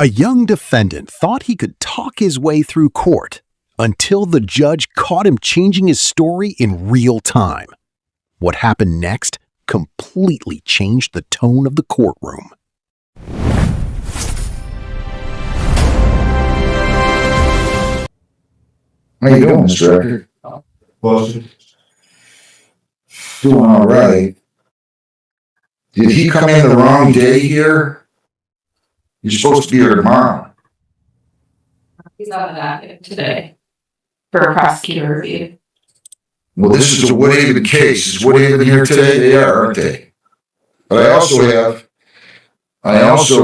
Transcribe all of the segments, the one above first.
A young defendant thought he could talk his way through court until the judge caught him changing his story in real time. What happened next completely changed the tone of the courtroom. How you doing, Mr. Rector? Buster. Doing all right. Did he come in the wrong day here? You're supposed to be here tomorrow. He's on the docket today for a prosecutor review. Well, this is a Woodhaven case. Is Woodhaven here today? They are, aren't they? But I also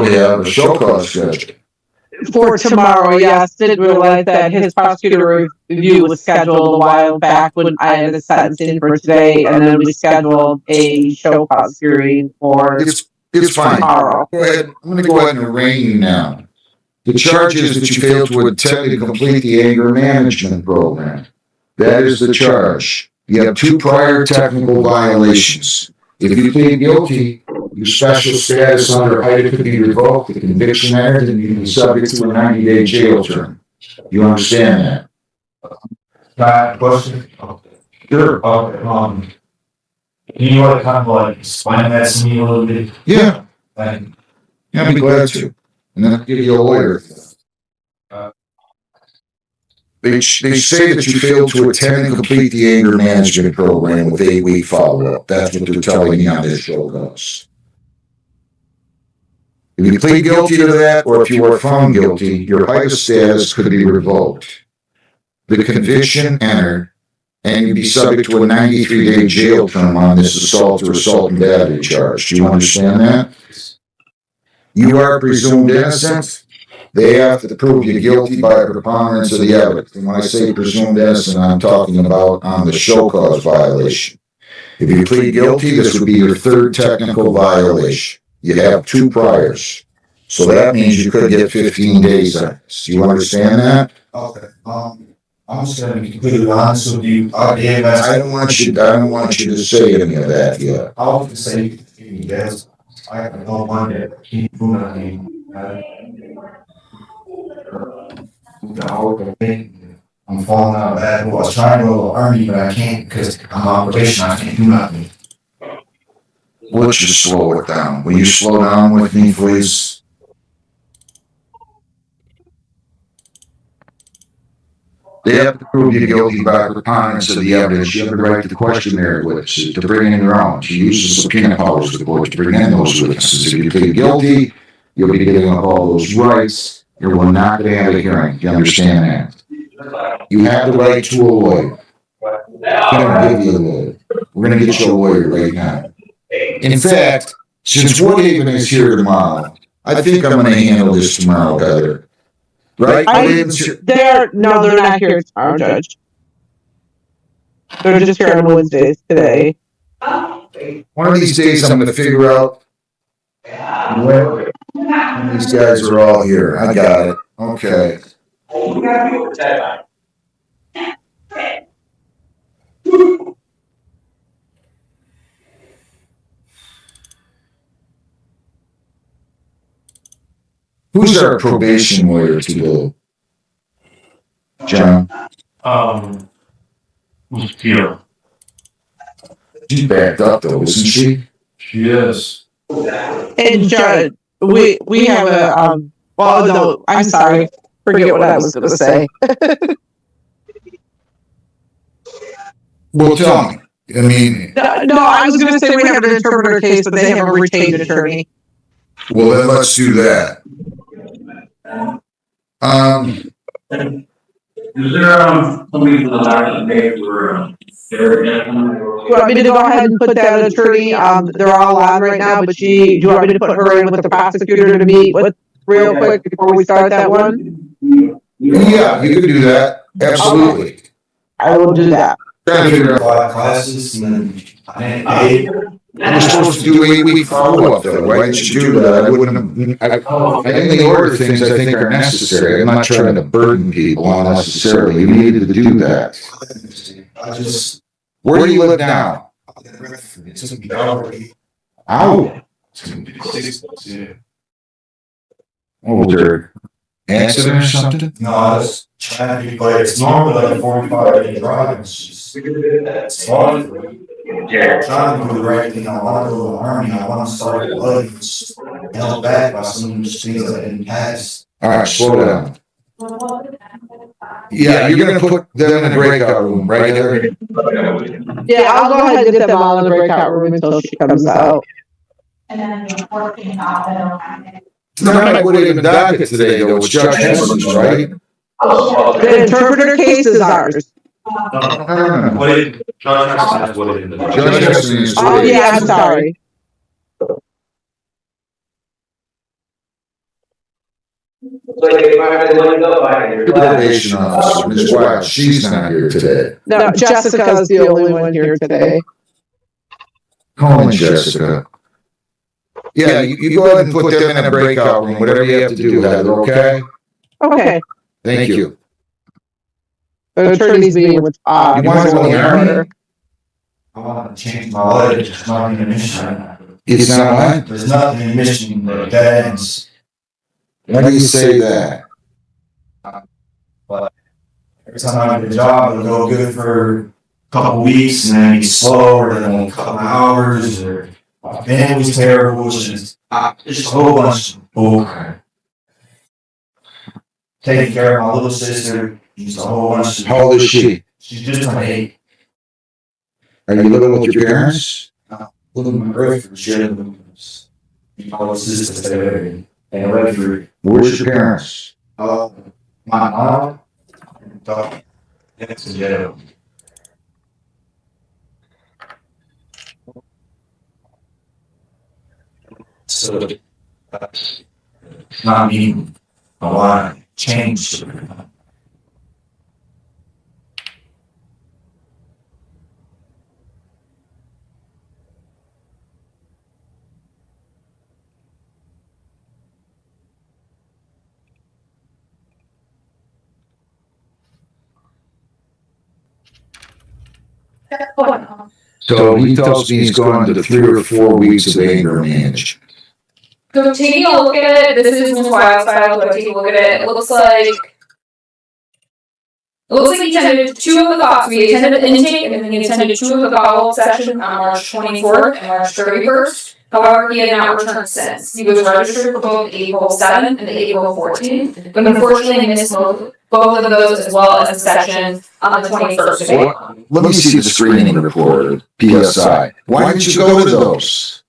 have a show cause schedule. For tomorrow, yes. Did realize that his prosecutor review was scheduled a while back when I had a sentence in for today, and then we scheduled a show cause hearing for It's fine. tomorrow. Go ahead. I'm going to go ahead and arraign you now. The charge is that you failed to attempt to complete the anger management program. That is the charge. You have 2 prior technical violations. If you plead guilty, your special status under HIDA could be revoked, the conviction entered, and you can be subject to a 90-day jail term. You understand that? Buster. Sure. Can you kind of like explain that to me a little bit? Yeah. Like, Yeah, I'd be glad to. And then I'll give you a lawyer. They say that you failed to attend and complete the anger management program with 8-week follow-up. That's what they're telling me on this show goes. If you plead guilty to that, or if you are found guilty, your HIDA status could be revoked. The conviction entered, and you'd be subject to a 93-day jail term on this assault or assault and battery charge. Do you understand that? You are presumed innocent. They have to prove you guilty by a preponderance of the evidence. And when I say presumed innocent, I'm talking about on the show cause violation. If you plead guilty, this would be your 3rd technical violation. You have 2 priors. So that means you could get 15 days sentence. Do you understand that? okay. I'm just gonna be completely honest with you. I don't want you to say any of that yet. I was just say yes. I have no one that keep doing nothing. I'm falling out of bad. I was trying to go to the army, but I can't because I'm on probation. I can't do nothing. Let's just slow it down. Will you slow down with me, please? They have to prove you guilty by preponderance of the evidence. You have the right to question their witnesses, to bring in your own, to use the subpoena powers of the court to bring in those witnesses. If you plead guilty, you'll be giving up all those rights. We're not going to have a hearing. You understand that? You have the right to a lawyer. We're going to give you a lawyer. We're going to get you a lawyer right now. In fact, since Woodhaven is here tomorrow, I think I'm going to handle this tomorrow better. Right? They're not here tomorrow, Judge. They're just here on Wednesdays today. One of these days I'm going to figure out when these guys are all here. I got it. Okay. Who's our probation lawyer today? John? Who's Peter? She's backed up though, isn't she? She is. And Judge, we have a well, no, I'm sorry. Forget what I was going to say. Well, tell me. I mean, No, I was going to say we have an interpreter case, but they have a retained attorney. well, then let's do that. Is there somebody from the document page where You want me to go ahead and put that attorney? They're all on right now, but do you want me to put her in with the prosecutor to meet with real quick before we start that one? Yeah, you can do that. Absolutely. Okay. I will do that. Trying to figure out. A lot of classes and then I We're supposed to do 8-week follow-up though. Why didn't you do that? I wouldn't have, I only order things I think are necessary. I'm not trying to burden people unnecessarily. You needed to do that. Where do you live now? It took me already. Ow. Yeah. Oh, was there an accident or something? No, it's traffic, but it's normally like 45-minute drive. It's fun. Yeah. Trying to do the right thing. I want to go to the army. I want to start life. Held back by some of these things that I didn't pass. All right, slow down. Yeah, you're gonna put them in a breakout room, right, Heather? Yeah, I'll go ahead and get them all in the breakout room until she comes out. And then working out. It's not like what even docket today, though. It's Judge Henson's, right? The interpreter case is ours. What is, Judge Henson, what is the Judge Henson is. Oh, yeah, I'm sorry. The probation officer, Ms. Wild, she's not here today. No, Jessica's the only one here today. Call in Jessica. Yeah, you go ahead and put them in a breakout room, whatever you have to do, Heather, okay? Okay. Thank you. The attorney's meeting with, You want to go in the army? I want to change my life. It's not in the mission. It's not what? There's nothing in the mission that dead ends. Why do you say that? But every time I get a job, it'll go good for a couple weeks and then it'll be slow, or then a couple hours, or my family's terrible. It's just a whole bunch of bull. Taking care of my little sister, just a whole bunch of. How old is she? She's just turned 8. Are you living with your parents? Living with my girlfriend, she had my little sister there, and ready for. Where's your parents? My mom and dog. That's in jail. So, not mean a lot of change. So he tells me he's gone to 3 or 4 weeks of anger management. So taking a look at it, this is Ms. Wild's file, but taking a look at it, it looks like he attended 2 of the thoughts. We attended the intake, and then he attended 2 of the follow-up sessions on March 24th and March 31st. However, he had not returned since. He was registered for both April 7th and April 14th, but unfortunately missed both of those, as well as the session on the 21st of April. Let me see the screening report, PSI. Why didn't you go to those?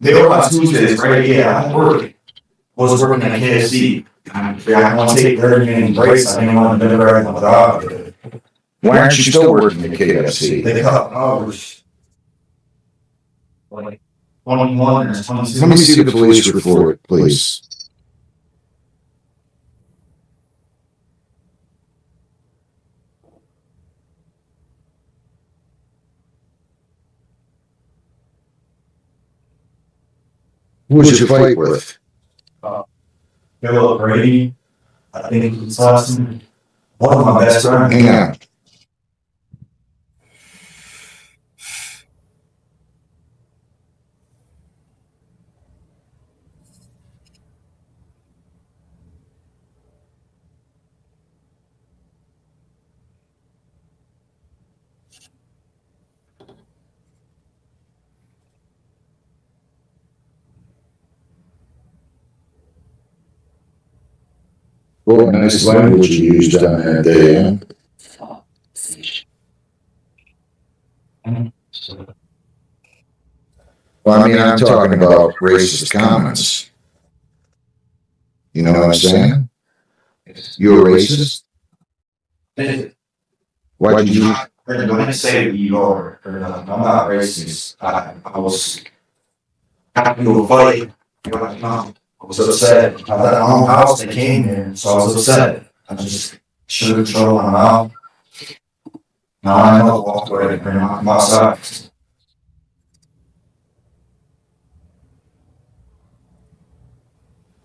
They were on Tuesdays, right? Yeah, I was working at KFC. I didn't want to take 30-minute breaks. I didn't want to deliver everything without it. Why aren't you still working at KFC? They cut hours. Like 21 or 22. Let me see the police report, please. Who was your fight with? Philip Brady. I think it's last name. One of my best friends. Hang on. What nice language you used on that day, huh? Well, I mean, I'm talking about racist comments. You know what I'm saying? You're a racist? Why'd you? I didn't say you are, or nothing. I'm not racist. I was happy to fight. I was upset. I let my own house, they came here, so I was upset. I just should have controlled my mouth. Now I know to walk away and bring them outside.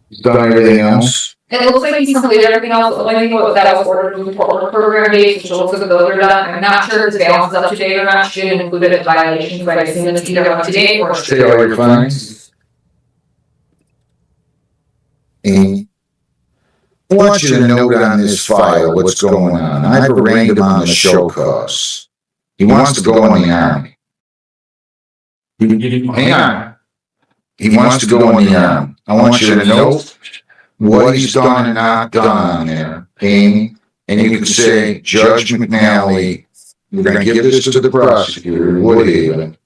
You done everything else? It looks like he's completed everything else, the only thing that was ordered was the program dates, which looks like those are done. I'm not sure if his balance is up to date or not. She didn't include it in violations, but I assume it's either up to date or. Say all your findings. Amy, I want you to note on this file what's going on. I've arraigned him on the show cause. He wants to go in the Army. Hang on. He wants to go in the Army. I want you to note what he's done and not done on there, Amy. And you can say, Judge McNally, we're going to give this to the prosecutor in Woodhaven.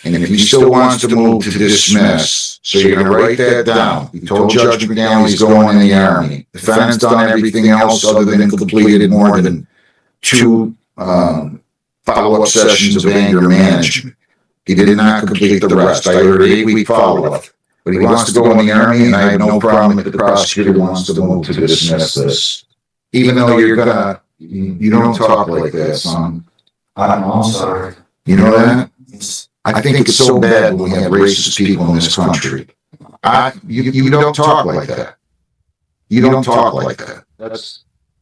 And if he still wants to move to dismiss, so you're going to write that down. He told Judge McNally he's going in the Army. The defendant's done everything else other than completed more than 2 follow-up sessions of anger management. He did not complete the rest. I heard 8-week follow-up. But he wants to go in the Army, and I have no problem if the prosecutor wants to move to dismiss this. Even though you're gonna, you don't talk like that, son. I'm sorry. You know that? I think it's so bad when we have racist people in this country. You don't talk like that. You don't talk like that.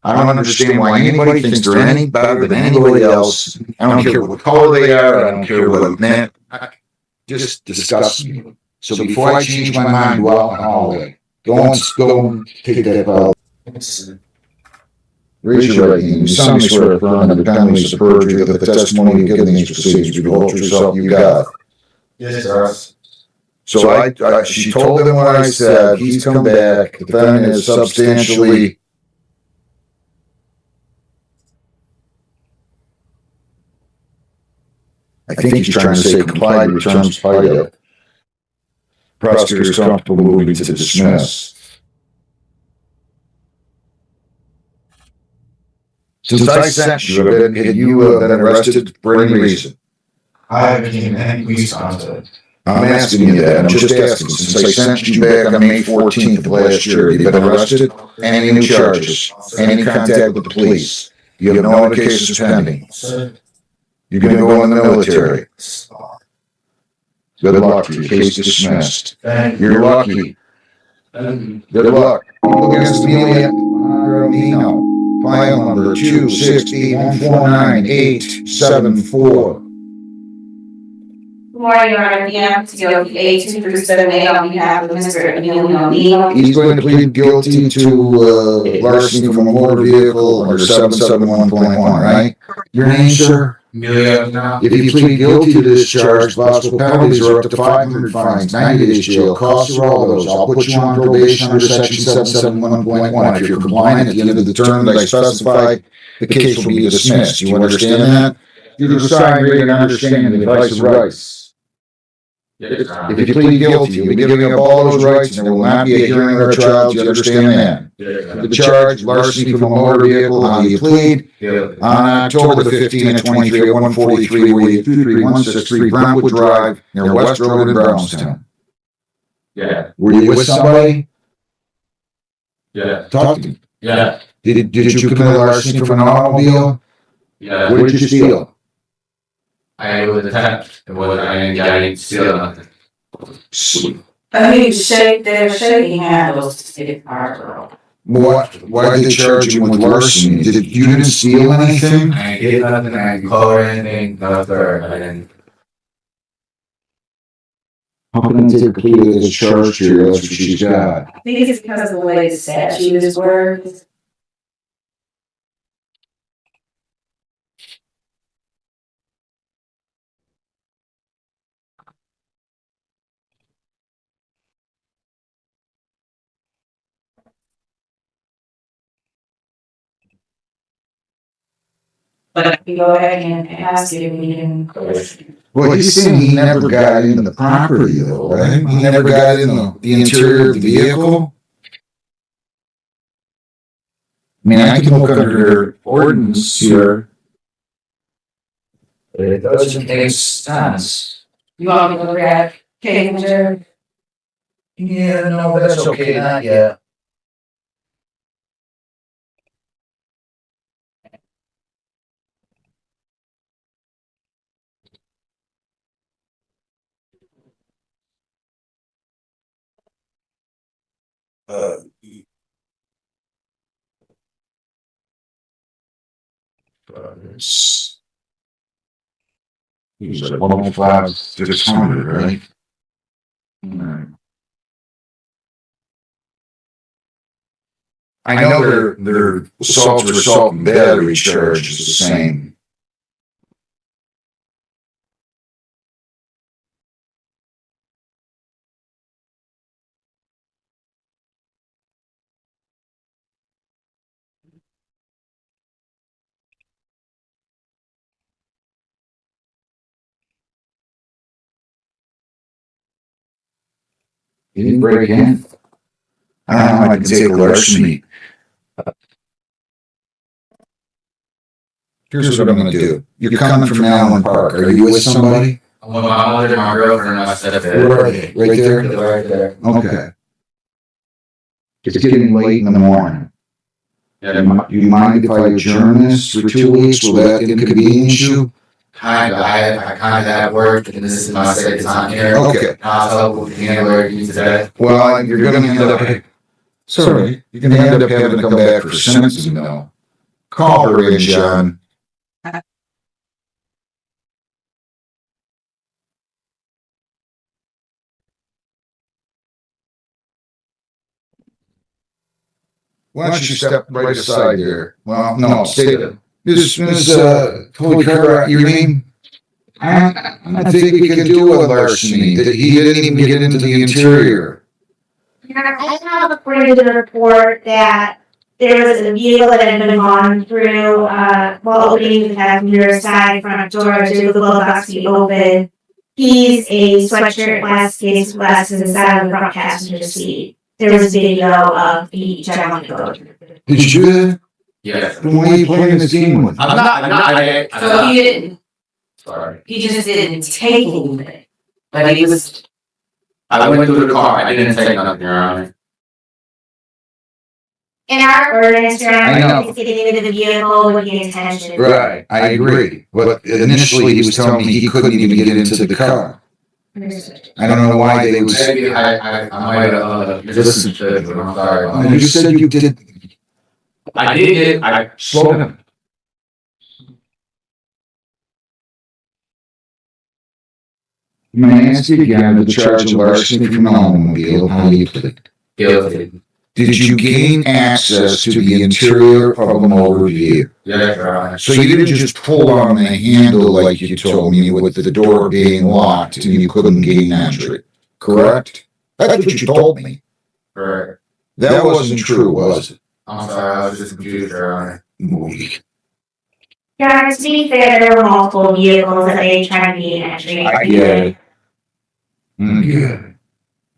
I don't understand why anybody thinks they're any better than anybody else. I don't care what color they are. I don't care what man. Just disgust me. So before I change my mind, go out in the hallway. Go and take that ball. Raise your right hand. You solemnly swear to affirm under the penalties of perjury that the testimony you give in these proceedings will be the whole truth self you got. Yes, sir. So she told him what I said. He's come back. The defendant is substantially. I think he's trying to say complied with terms of prosecutor is comfortable moving to dismiss. Since I sent you, have you been arrested for any reason? I haven't given any police contact. I'm asking you that. I'm just asking. Since I sent you back on May 14th of last year, have you been arrested? Any new charges? Any contact with the police? You have no other cases pending? You're going to go in the military. Good luck to you. Case dismissed. You're lucky. Good luck. People against Amelia Armino. File number 268149874. Good morning, Your Honor. DM to guilty A2 through 7A on behalf of Mr. Emilio. He's going to plead guilty to larceny from a motor vehicle under 771.1, right? Your name, sir? Amelia. If you plead guilty to this charge, possible penalties are up to 500 fines, 90 days jail, costs are all those. I'll put you on probation under section 771.1. If you're compliant at the end of the term that I specify, the case will be dismissed. You understand that? You decide, read, and understand the advice of rights. If you plead guilty, you'll be giving up all those rights, and there will not be a hearing or a trial. Do you understand that? The charge, larceny from a motor vehicle, how do you plead? On October the 15th at 23 at 143 163 Brentwood Drive, near West Road in Brownstown. Yeah. Were you with somebody? Yeah. Talk to me. Yeah. Did you commit larceny from an automobile? Yeah. What did you steal? I was attacked. I didn't steal nothing. Sweet. I mean, they're shaking handles to get hard. What? Why did they charge you with larceny? You didn't steal anything? I didn't get nothing. I didn't color anything. Nothing. I didn't. How can they take a plea to this charge here? That's what she's got. I think it's because of the way the statute is worded. But I can go ahead and ask you if you can. Well, he's saying he never got in the property, though, right? He never got in the interior of the vehicle. I mean, I can look under their ordinance here. It doesn't make sense. You want me to look at Kanger? Yeah, no, that's okay. Not yet. He's like 105, 600, right? All right. I know their assault or assault and battery charge is the same. You didn't break in? I don't know, I can take a larceny. Here's what I'm gonna do. You're coming from Allen Park. Are you with somebody? I'm with my mother, my girlfriend, and my stepdad. Where are they? Right there? Right there. Okay. It's getting late in the morning. Yeah, Do you mind if I adjourn this for 2 weeks? Will that inconvenience you? kind of. I kind of have work, and this is my second time here. Okay. I'll help with the handler today. Well, you're gonna end up, sorry, you're gonna end up having to come back for sentencing though. Call her in, John. Why don't you step right aside there? Well, no, stay there. Ms. Holy Carter, your name? I think we can do a larceny. He didn't even get into the interior. I have according to the report that there was a vehicle that had been gone through while opening the passenger side front door to the glove box be open. Keys, a sweatshirt, glass case, glasses inside of the front passenger seat. There was video of the gentleman go through. Did you do that? Yes. Then why are you playing this game with? I'm not. So he didn't, Sorry. he just didn't take anything. But he was, I went through the car. I didn't take nothing, Your Honor. In our ordinance, Your I Honor, know. it's getting into the vehicle with the intention. Right, I agree. But initially he was telling me he couldn't even get into the car. I don't know why they was. Maybe I might have listened to it, but I'm sorry. You said you did. I did it. Slow down. I'm gonna ask you again the charge of larceny from an automobile. How do you plead? Guilty. Did you gain access to the interior of a motor vehicle? Yes, Your Honor. So you didn't just pull on the handle like you told me with the door being locked and you couldn't gain entry, correct? That's what you told me. Correct. That wasn't true, was it? I'm sorry. I was just confused, Your Honor. Your Honor, to be fair, there were multiple vehicles that they tried to gain entry. I get it. Good.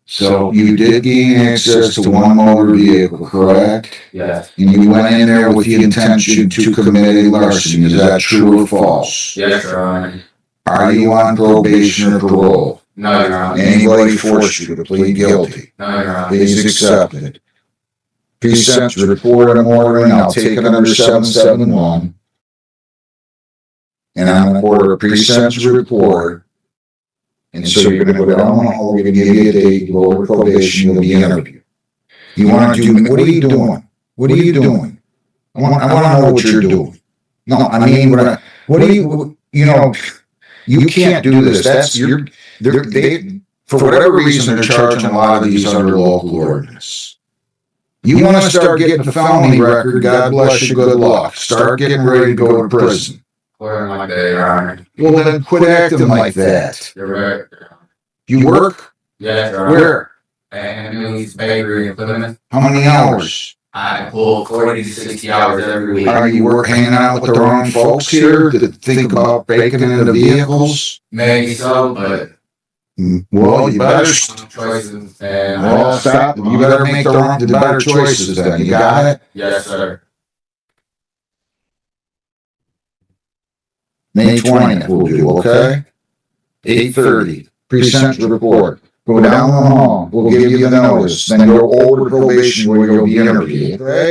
So you did gain access to one motor vehicle, correct? Yes. And you went in there with the intention to commit a larceny. Is that true or false? Yes, Your Honor. Are you on probation or parole? No, Your Honor. Anybody forced you to plead guilty? No, Your Honor. Please accept it. Pre-sentence report I'm ordering, I'll take it under 771. And I'm gonna order a pre-sentence report. And so you're gonna go down the hall, we're gonna give you a date, you go over probation, you'll be interviewed. You wanna do, what are you doing? What are you doing? I wanna know what you're doing. No, I mean, what do you, you can't do this, they, for whatever reason, they're charging a lot of these under local ordinance. You wanna start getting a felony record, God bless you, good luck. Start getting ready to go to prison. Where am I there, Your Honor? Well, then quit acting like that. You're right. You work? Yes, Your Honor. Where? And Millie's Bakery in Plymouth. How many hours? I pull 40 to 60 hours every week. Are you hanging out with the wrong folks here that think about breaking into vehicles? Maybe so, but Well, you better. choices and Well, stop. You better make the better choices then. You got it? yes, sir. May 20th we'll do, okay? 8:30, pre-sentence report. Go down the hall, we'll give you the notice, then go over to probation where you'll be interviewed, okay?